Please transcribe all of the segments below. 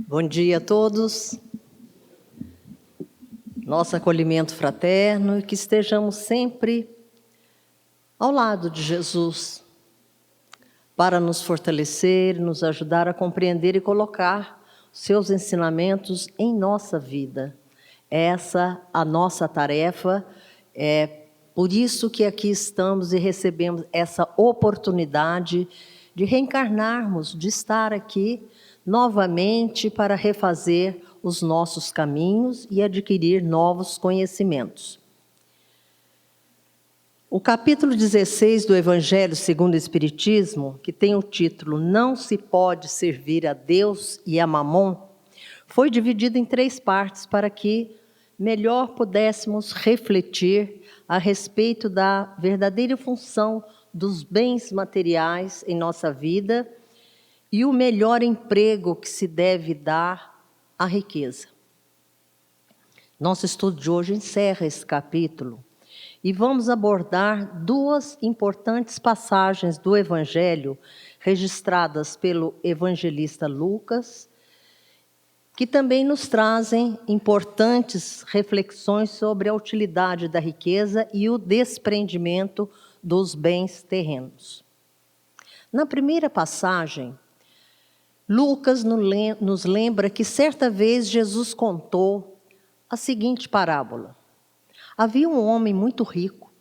Bom dia a todos. Nosso acolhimento fraterno e que estejamos sempre ao lado de Jesus para nos fortalecer, nos ajudar a compreender e colocar seus ensinamentos em nossa vida. Essa a nossa tarefa, é por isso que aqui estamos e recebemos essa oportunidade de reencarnarmos, de estar aqui novamente para refazer os nossos caminhos e adquirir novos conhecimentos. O capítulo 16 do Evangelho segundo o Espiritismo, que tem o título Não se pode servir a Deus e a Mamon, foi dividido em 3 partes para que melhor pudéssemos refletir a respeito da verdadeira função dos bens materiais em nossa vida e o melhor emprego que se deve dar à riqueza. Nosso estudo de hoje encerra esse capítulo e vamos abordar 2 importantes passagens do Evangelho registradas pelo evangelista Lucas, que também nos trazem importantes reflexões sobre a utilidade da riqueza e o desprendimento dos bens terrenos. Na primeira passagem, Lucas nos lembra que certa vez Jesus contou a seguinte parábola. Havia um homem muito rico,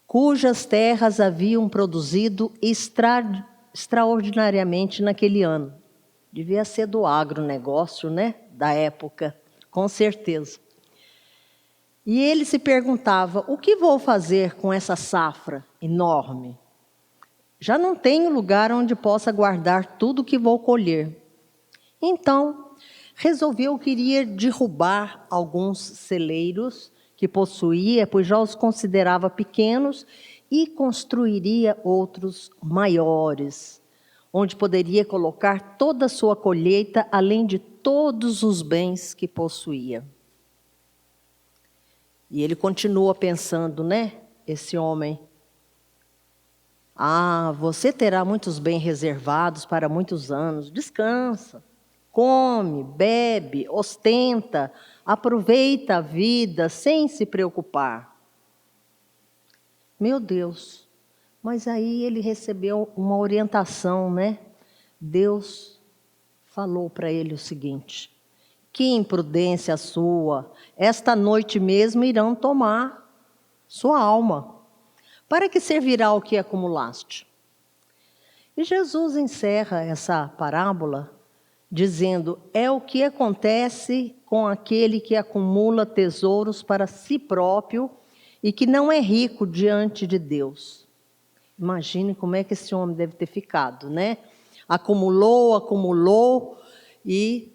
cujas terras haviam produzido extraordinariamente naquele ano. Devia ser do agronegócio, né? Da época, com certeza. E ele se perguntava, o que vou fazer com essa safra enorme? Já não tenho lugar onde possa guardar tudo que vou colher. Então, resolveu que iria derrubar alguns celeiros que possuía, pois já os considerava pequenos, e construiria outros maiores, onde poderia colocar toda a sua colheita, além de todos os bens que possuía. E ele continua pensando, né, esse homem, você terá muitos bens reservados para muitos anos. Descansa, come, bebe, ostenta, aproveita a vida sem se preocupar. Meu Deus, mas aí ele recebeu uma orientação, né? Deus falou para ele o seguinte, que imprudência sua, esta noite mesmo irão tomar sua alma. Para que servirá o que acumulaste? E Jesus encerra essa parábola dizendo, é o que acontece com aquele que acumula tesouros para si próprio e que não é rico diante de Deus. Imagine como é que esse homem deve ter ficado, né? Acumulou e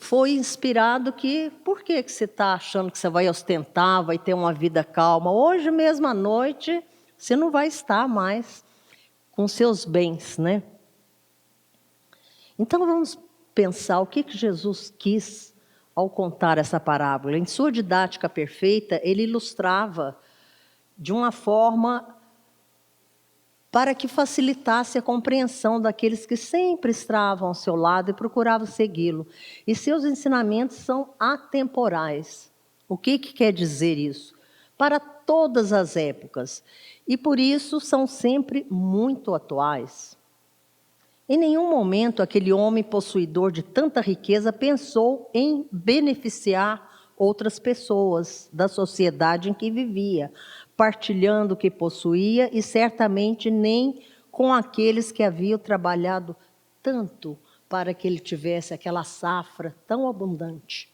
foi inspirado que, por que você está achando que você vai ostentar, vai ter uma vida calma? Hoje mesmo à noite, você não vai estar mais com seus bens, né? Então vamos pensar o que Jesus quis ao contar essa parábola. Em sua didática perfeita, ele ilustrava de uma forma para que facilitasse a compreensão daqueles que sempre estavam ao seu lado e procuravam segui-lo. E seus ensinamentos são atemporais. O que quer dizer isso? Para todas as épocas. E por isso são sempre muito atuais. Em nenhum momento aquele homem possuidor de tanta riqueza pensou em beneficiar outras pessoas da sociedade em que vivia, partilhando o que possuía e certamente nem com aqueles que haviam trabalhado tanto para que ele tivesse aquela safra tão abundante.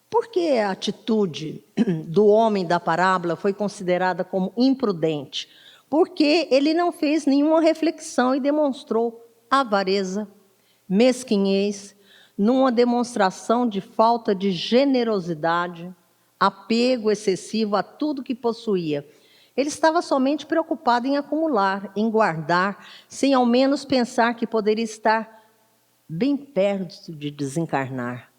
Por que a atitude do homem da parábola foi considerada como imprudente? Porque ele não fez nenhuma reflexão e demonstrou avareza, mesquinhez, numa demonstração de falta de generosidade, apego excessivo a tudo que possuía. Ele estava somente preocupado em acumular, em guardar, sem ao menos pensar que poderia estar bem perto de desencarnar.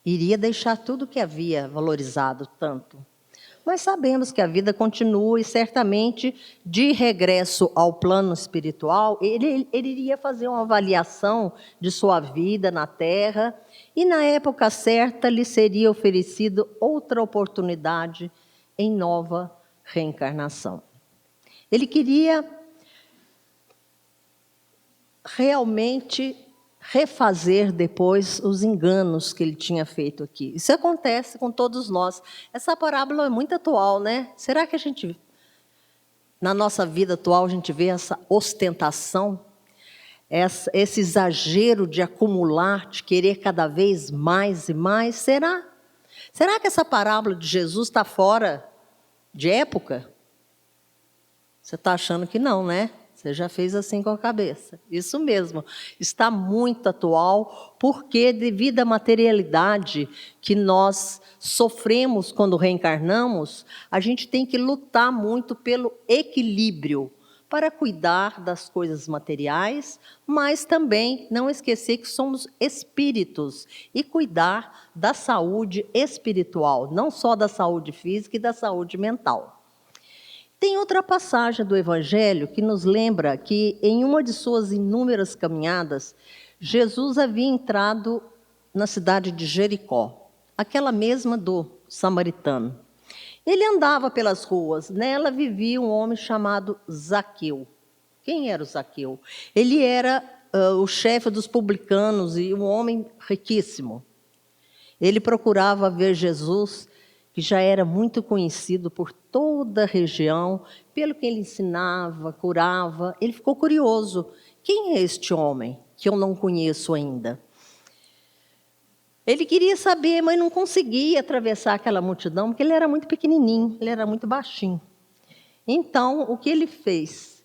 Iria deixar tudo que havia valorizado tanto. Mas sabemos que a vida continua e certamente, de regresso ao plano espiritual, ele iria fazer uma avaliação de sua vida na Terra e, na época certa, lhe seria oferecido outra oportunidade em nova reencarnação. Ele queria realmente refazer depois os enganos que ele tinha feito aqui. Isso acontece com todos nós. Essa parábola é muito atual, né? Será que na nossa vida atual, a gente vê essa ostentação, esse exagero de acumular, de querer cada vez mais e mais? Será? Será que essa parábola de Jesus está fora de época? Você está achando que não, né? Você já fez assim com a cabeça. Isso mesmo, está muito atual, porque devido à materialidade que nós sofremos quando reencarnamos, a gente tem que lutar muito pelo equilíbrio, para cuidar das coisas materiais, mas também não esquecer que somos espíritos e cuidar da saúde espiritual, não só da saúde física e da saúde mental. Tem outra passagem do Evangelho que nos lembra que, em uma de suas inúmeras caminhadas, Jesus havia entrado na cidade de Jericó, aquela mesma do samaritano. Ele andava pelas ruas, nela vivia um homem chamado Zaqueu. Quem era o Zaqueu? Ele era o chefe dos publicanos e um homem riquíssimo. Ele procurava ver Jesus, que já era muito conhecido por toda a região, pelo que ele ensinava, curava. Ele ficou curioso. Quem é este homem que eu não conheço ainda? Ele queria saber, mas não conseguia atravessar aquela multidão, porque ele era muito pequenininho, ele era muito baixinho. Então, o que ele fez?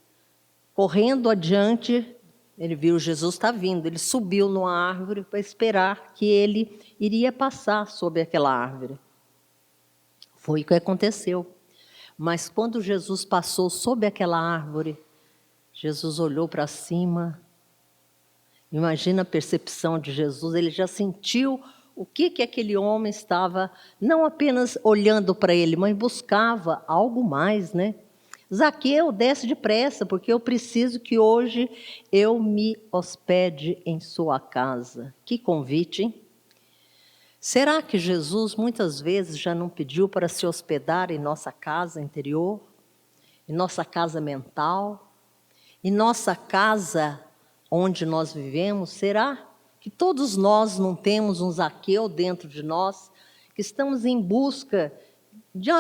Correndo adiante, ele viu Jesus está vindo, ele subiu numa árvore para esperar que ele iria passar sobre aquela árvore. Foi o que aconteceu. Mas quando Jesus passou sob aquela árvore, Jesus olhou para cima. Imagina a percepção de Jesus, ele já sentiu o que aquele homem estava, não apenas olhando para ele, mas buscava algo mais, né? Zaqueu, desce depressa, porque eu preciso que hoje eu me hospede em sua casa. Que convite, hein? Será que Jesus muitas vezes já não pediu para se hospedar em nossa casa interior, em nossa casa mental, em nossa casa onde nós vivemos? Será que todos nós não temos um Zaqueu dentro de nós, que estamos em busca de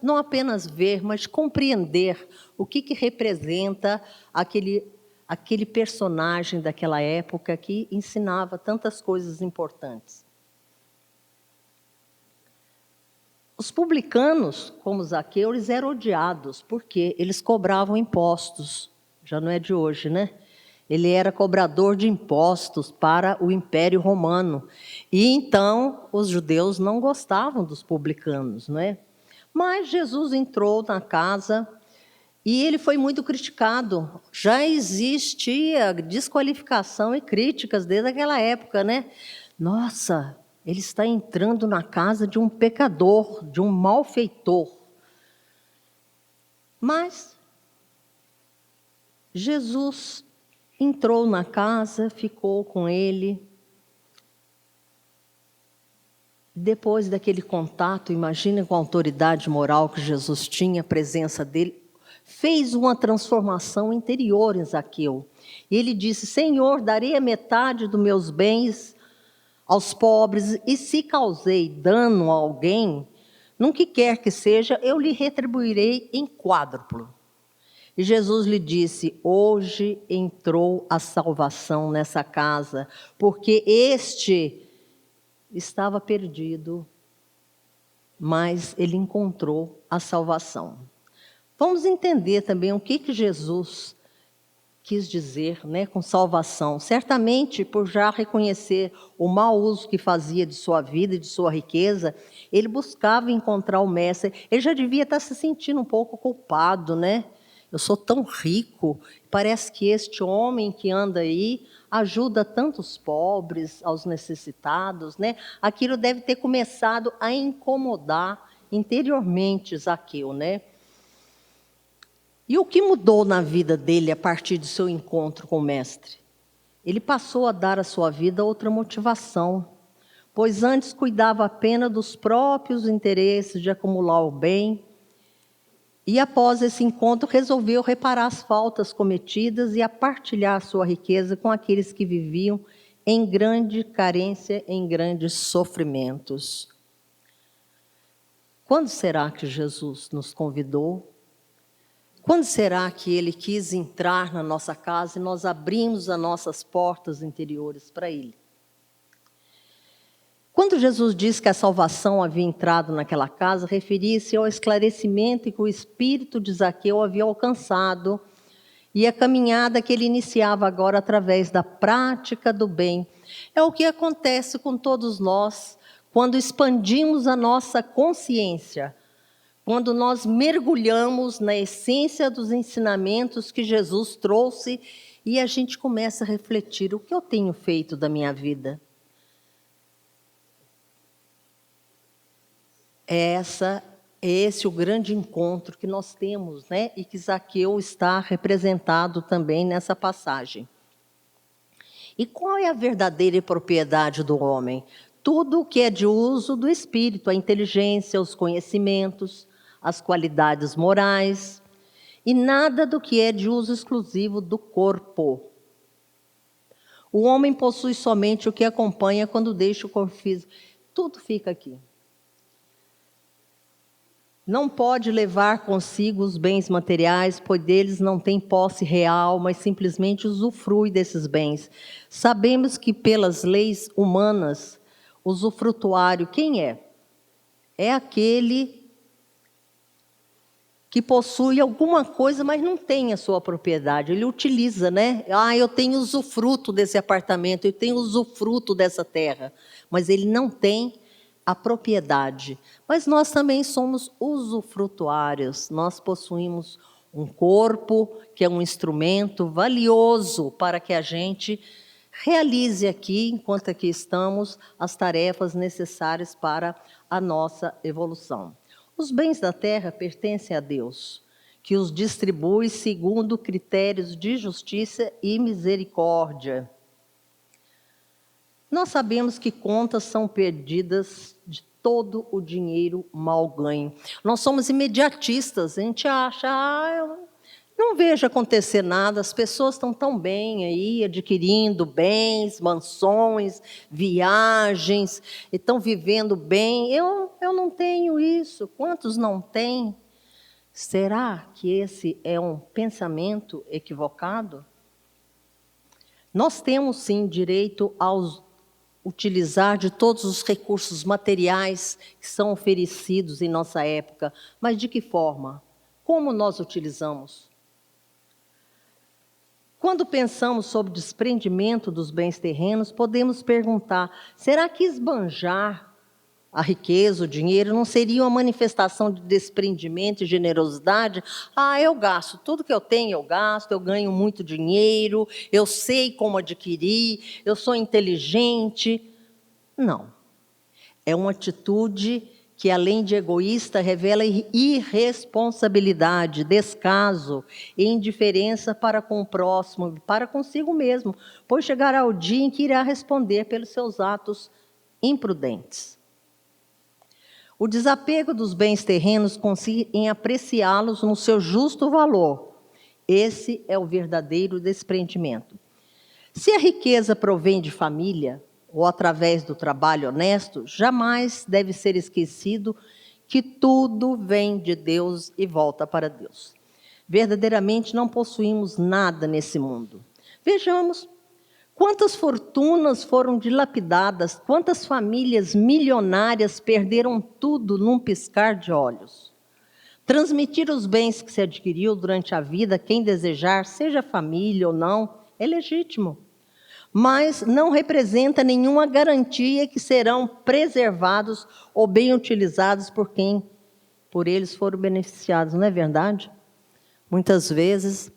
não apenas ver, mas compreender o que representa aquele personagem daquela época que ensinava tantas coisas importantes? Os publicanos, como Zaqueu, eles eram odiados, porque eles cobravam impostos. Já não é de hoje, né? Ele era cobrador de impostos para o Império Romano. E então, os judeus não gostavam dos publicanos, não é? Mas Jesus entrou na casa e ele foi muito criticado. Já existia desqualificação e críticas desde aquela época, né? Nossa, ele está entrando na casa de um pecador, de um malfeitor. Mas Jesus entrou na casa, ficou com ele. Depois daquele contato, imagine com a autoridade moral que Jesus tinha, a presença dele, fez uma transformação interior em Zaqueu. E ele disse: Senhor, darei a metade dos meus bens aos pobres, e se causei dano a alguém, no que quer que seja, eu lhe retribuirei em quádruplo. E Jesus lhe disse: hoje entrou a salvação nessa casa, porque este estava perdido, mas ele encontrou a salvação. Vamos entender também o que Jesus quis dizer, né, com salvação. Certamente, por já reconhecer o mau uso que fazia de sua vida e de sua riqueza, ele buscava encontrar o mestre. Ele já devia estar se sentindo um pouco culpado, né? Eu sou tão rico, parece que este homem que anda aí ajuda tantos pobres, aos necessitados, né? Aquilo deve ter começado a incomodar interiormente Zaqueu, né? E o que mudou na vida dele a partir do seu encontro com o mestre? Ele passou a dar à sua vida outra motivação, pois antes cuidava apenas dos próprios interesses de acumular o bem, e após esse encontro resolveu reparar as faltas cometidas e a partilhar sua riqueza com aqueles que viviam em grande carência, em grandes sofrimentos. Quando será que Jesus nos convidou? Quando será que Ele quis entrar na nossa casa e nós abrimos as nossas portas interiores para Ele? Quando Jesus disse que a salvação havia entrado naquela casa, referia-se ao esclarecimento que o espírito de Zaqueu havia alcançado e a caminhada que ele iniciava agora através da prática do bem. É o que acontece com todos nós quando expandimos a nossa consciência, quando nós mergulhamos na essência dos ensinamentos que Jesus trouxe e a gente começa a refletir: o que eu tenho feito da minha vida? Esse é o grande encontro que nós temos, né? E que Zaqueu está representado também nessa passagem. E qual é a verdadeira propriedade do homem? Tudo o que é de uso do espírito, a inteligência, os conhecimentos, as qualidades morais, e nada do que é de uso exclusivo do corpo. O homem possui somente o que acompanha quando deixa o corpo físico. Tudo fica aqui. Não pode levar consigo os bens materiais, pois deles não tem posse real, mas simplesmente usufrui desses bens. Sabemos que pelas leis humanas, usufrutuário, quem é? É aquele que possui alguma coisa, mas não tem a sua propriedade. Ele utiliza, né? Eu tenho usufruto desse apartamento, eu tenho usufruto dessa terra, mas ele não tem a propriedade. Mas nós também somos usufrutuários. Nós possuímos um corpo que é um instrumento valioso para que a gente realize aqui, enquanto aqui estamos, as tarefas necessárias para a nossa evolução. Os bens da terra pertencem a Deus, que os distribui segundo critérios de justiça e misericórdia. Nós sabemos que contas são perdidas de todo o dinheiro mal ganho. Nós somos imediatistas, a gente acha, eu não vejo acontecer nada, as pessoas estão tão bem aí, adquirindo bens, mansões, viagens, estão vivendo bem. Eu não tenho isso, quantos não têm? Será que esse é um pensamento equivocado? Nós temos sim direito aos utilizar de todos os recursos materiais que são oferecidos em nossa época. Mas de que forma? Como nós utilizamos? Quando pensamos sobre o desprendimento dos bens terrenos, podemos perguntar: será que esbanjar a riqueza, o dinheiro, não seria uma manifestação de desprendimento e generosidade? Eu gasto, tudo que eu tenho eu gasto, eu ganho muito dinheiro, eu sei como adquirir, eu sou inteligente. Não. É uma atitude que, além de egoísta, revela irresponsabilidade, descaso e indiferença para com o próximo, para consigo mesmo, pois chegará o dia em que irá responder pelos seus atos imprudentes. O desapego dos bens terrenos consiste em apreciá-los no seu justo valor. Esse é o verdadeiro desprendimento. Se a riqueza provém de família, ou através do trabalho honesto, jamais deve ser esquecido que tudo vem de Deus e volta para Deus. Verdadeiramente não possuímos nada nesse mundo. Vejamos quantas fortunas foram dilapidadas, quantas famílias milionárias perderam tudo num piscar de olhos. Transmitir os bens que se adquiriu durante a vida, quem desejar, seja família ou não, é legítimo. Mas não representa nenhuma garantia que serão preservados ou bem utilizados por quem por eles foram beneficiados, não é verdade? Muitas vezes,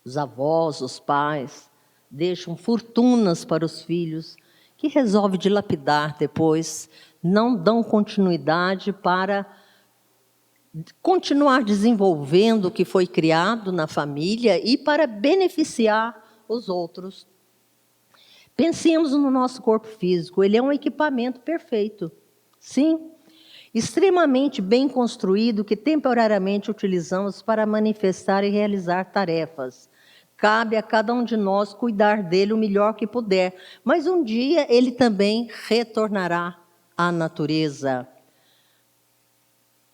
os avós, os pais, deixam fortunas para os filhos, que resolvem dilapidar depois, não dão continuidade para continuar desenvolvendo o que foi criado na família e para beneficiar os outros. Pensemos no nosso corpo físico, ele é um equipamento perfeito, sim, extremamente bem construído que temporariamente utilizamos para manifestar e realizar tarefas. Cabe a cada um de nós cuidar dele o melhor que puder, mas um dia ele também retornará à natureza.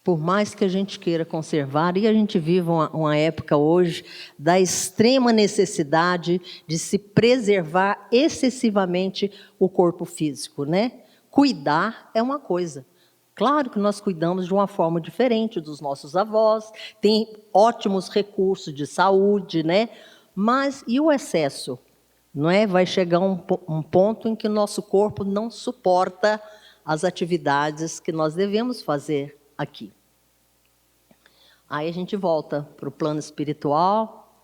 Por mais que a gente queira conservar, e a gente vive uma época hoje da extrema necessidade de se preservar excessivamente o corpo físico, né? Cuidar é uma coisa. Claro que nós cuidamos de uma forma diferente dos nossos avós, tem ótimos recursos de saúde, né? Mas e o excesso? Não é? Vai chegar um ponto em que o nosso corpo não suporta as atividades que nós devemos fazer aqui. Aí a gente volta para o plano espiritual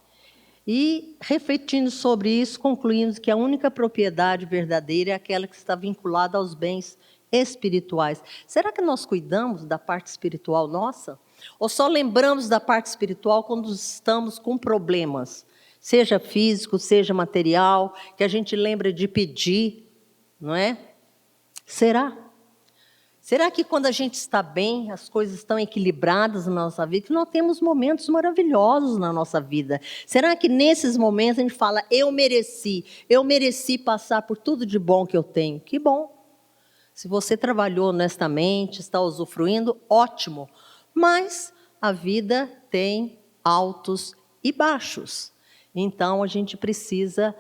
e, refletindo sobre isso, concluímos que a única propriedade verdadeira é aquela que está vinculada aos bens espirituais. Será que nós cuidamos da parte espiritual nossa? Ou só lembramos da parte espiritual quando estamos com problemas? Seja físico, seja material, que a gente lembra de pedir, não é? Será? Será que quando a gente está bem, as coisas estão equilibradas na nossa vida, que nós temos momentos maravilhosos na nossa vida? Será que nesses momentos a gente fala, eu mereci passar por tudo de bom que eu tenho? Que bom. Se você trabalhou honestamente, está usufruindo, ótimo. Mas a vida tem altos e baixos. Então a gente precisa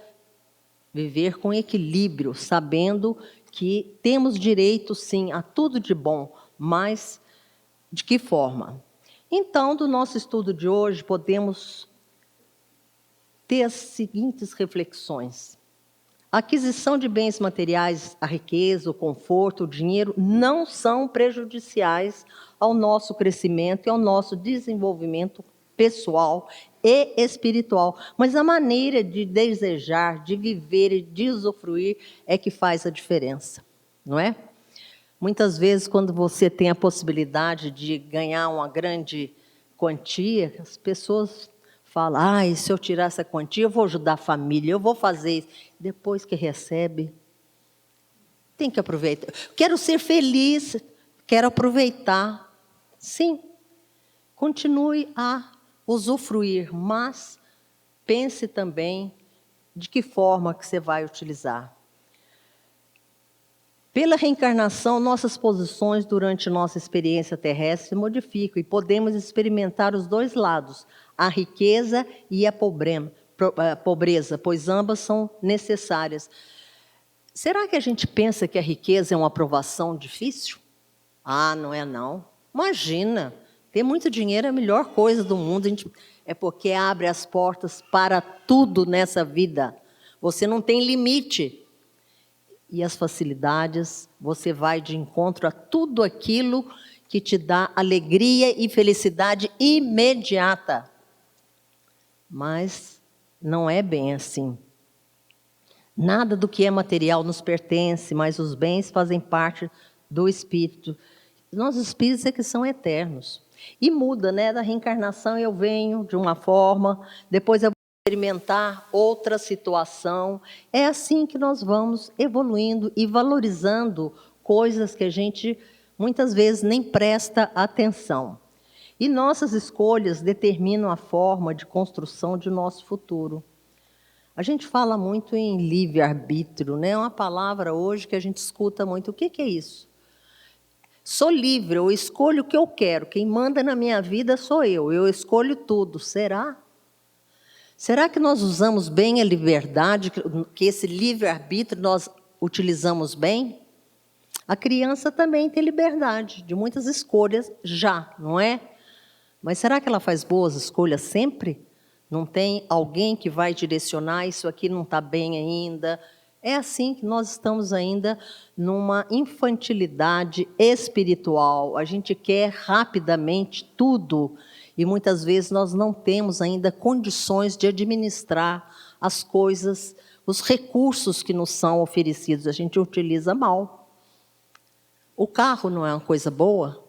viver com equilíbrio, sabendo que temos direito, sim, a tudo de bom, mas de que forma? Então, do nosso estudo de hoje, podemos ter as seguintes reflexões. A aquisição de bens materiais, a riqueza, o conforto, o dinheiro, não são prejudiciais ao nosso crescimento e ao nosso desenvolvimento pessoal e espiritual, mas a maneira de desejar, de viver e de usufruir é que faz a diferença, não é? Muitas vezes, quando você tem a possibilidade de ganhar uma grande quantia, as pessoas falam, e se eu tirar essa quantia, eu vou ajudar a família, eu vou fazer isso. Depois que recebe, tem que aproveitar. Quero ser feliz, quero aproveitar. Sim, continue a usufruir, mas pense também de que forma que você vai utilizar. Pela reencarnação, nossas posições durante nossa experiência terrestre se modificam e podemos experimentar os dois lados, a riqueza e a pobreza, pois ambas são necessárias. Será que a gente pensa que a riqueza é uma aprovação difícil? Não é não. Imagina, ter muito dinheiro é a melhor coisa do mundo, é porque abre as portas para tudo nessa vida. Você não tem limite. E as facilidades, você vai de encontro a tudo aquilo que te dá alegria e felicidade imediata. Mas não é bem assim. Nada do que é material nos pertence, mas os bens fazem parte do espírito. Nós espíritos é que são eternos. E muda, né? Da reencarnação eu venho de uma forma, depois eu experimentar outra situação. É assim que nós vamos evoluindo e valorizando coisas que a gente muitas vezes nem presta atenção. E nossas escolhas determinam a forma de construção de nosso futuro. A gente fala muito em livre-arbítrio, né? É uma palavra hoje que a gente escuta muito. O que é isso? Sou livre, eu escolho o que eu quero. Quem manda na minha vida sou eu escolho tudo. Será? Será que nós usamos bem a liberdade, que esse livre-arbítrio nós utilizamos bem? A criança também tem liberdade de muitas escolhas já, não é? Mas será que ela faz boas escolhas sempre? Não tem alguém que vai direcionar, isso aqui não está bem ainda? É assim que nós estamos ainda numa infantilidade espiritual. A gente quer rapidamente tudo. E muitas vezes nós não temos ainda condições de administrar as coisas, os recursos que nos são oferecidos. A gente utiliza mal. O carro não é uma coisa boa?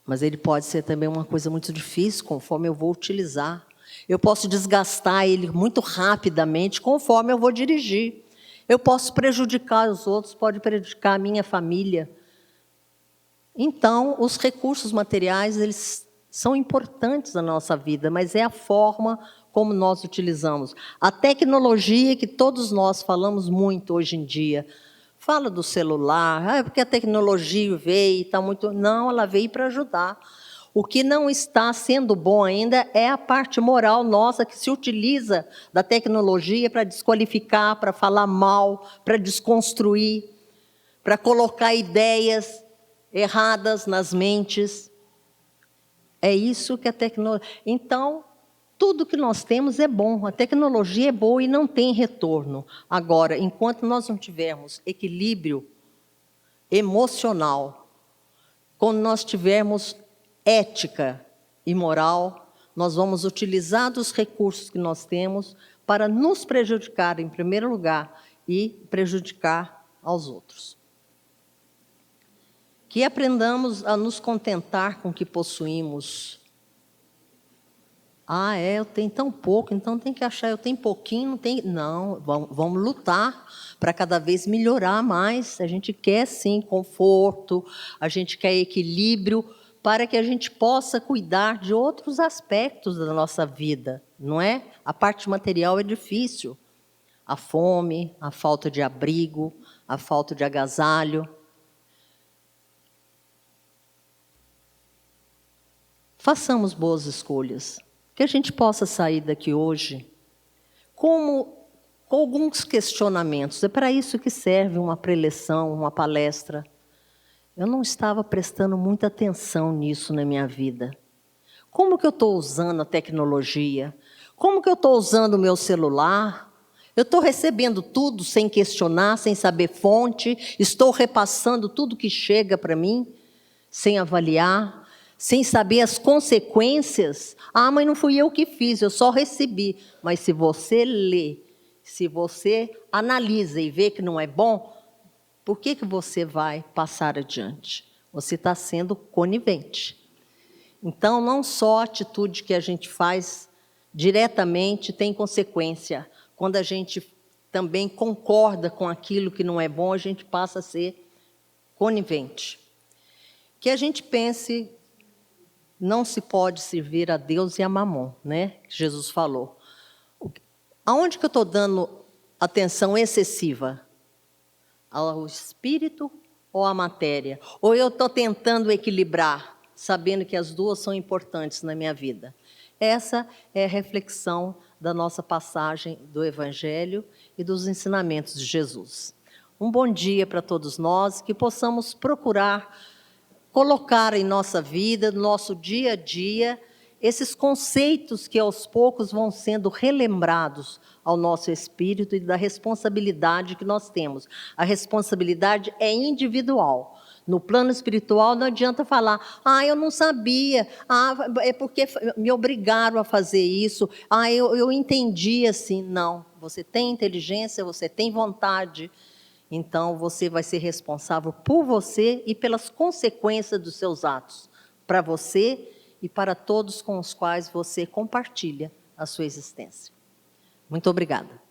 Mas ele pode ser também uma coisa muito difícil, conforme eu vou utilizar. Eu posso desgastar ele muito rapidamente, conforme eu vou dirigir. Eu posso prejudicar os outros, pode prejudicar a minha família. Então, os recursos materiais, eles são importantes na nossa vida, mas é a forma como nós utilizamos. A tecnologia, que todos nós falamos muito hoje em dia, fala do celular, porque a tecnologia veio e está muito... Não, ela veio para ajudar. O que não está sendo bom ainda é a parte moral nossa, que se utiliza da tecnologia para desqualificar, para falar mal, para desconstruir, para colocar ideias erradas nas mentes. É isso que a tecnologia... Então, tudo que nós temos é bom, a tecnologia é boa e não tem retorno. Agora, enquanto nós não tivermos equilíbrio emocional, quando nós tivermos ética e moral, nós vamos utilizar dos recursos que nós temos para nos prejudicar, em primeiro lugar, e prejudicar aos outros. Que aprendamos a nos contentar com o que possuímos. Eu tenho tão pouco, então tem que achar, eu tenho pouquinho, não tem... Não, vamos lutar para cada vez melhorar mais. A gente quer, sim, conforto, a gente quer equilíbrio, para que a gente possa cuidar de outros aspectos da nossa vida, não é? A parte material é difícil. A fome, a falta de abrigo, a falta de agasalho. Façamos boas escolhas. Que a gente possa sair daqui hoje com alguns questionamentos. É para isso que serve uma preleção, uma palestra. Eu não estava prestando muita atenção nisso na minha vida. Como que eu estou usando a tecnologia? Como que eu estou usando o meu celular? Eu estou recebendo tudo sem questionar, sem saber fonte? Estou repassando tudo que chega para mim, sem avaliar? Sem saber as consequências? Mas não fui eu que fiz, eu só recebi. Mas se você lê, se você analisa e vê que não é bom, por que você vai passar adiante? Você está sendo conivente. Então, não só a atitude que a gente faz diretamente tem consequência. Quando a gente também concorda com aquilo que não é bom, a gente passa a ser conivente. Que a gente pense... Não se pode servir a Deus e a Mamon, né? Jesus falou. Aonde que eu estou dando atenção excessiva? Ao espírito ou à matéria? Ou eu estou tentando equilibrar, sabendo que as duas são importantes na minha vida? Essa é a reflexão da nossa passagem do Evangelho e dos ensinamentos de Jesus. Um bom dia para todos nós, que possamos procurar colocar em nossa vida, no nosso dia a dia, esses conceitos que aos poucos vão sendo relembrados ao nosso espírito e da responsabilidade que nós temos. A responsabilidade é individual. No plano espiritual não adianta falar, eu não sabia, é porque me obrigaram a fazer isso, eu entendi assim. Não, você tem inteligência, você tem vontade. Então, você vai ser responsável por você e pelas consequências dos seus atos, para você e para todos com os quais você compartilha a sua existência. Muito obrigada.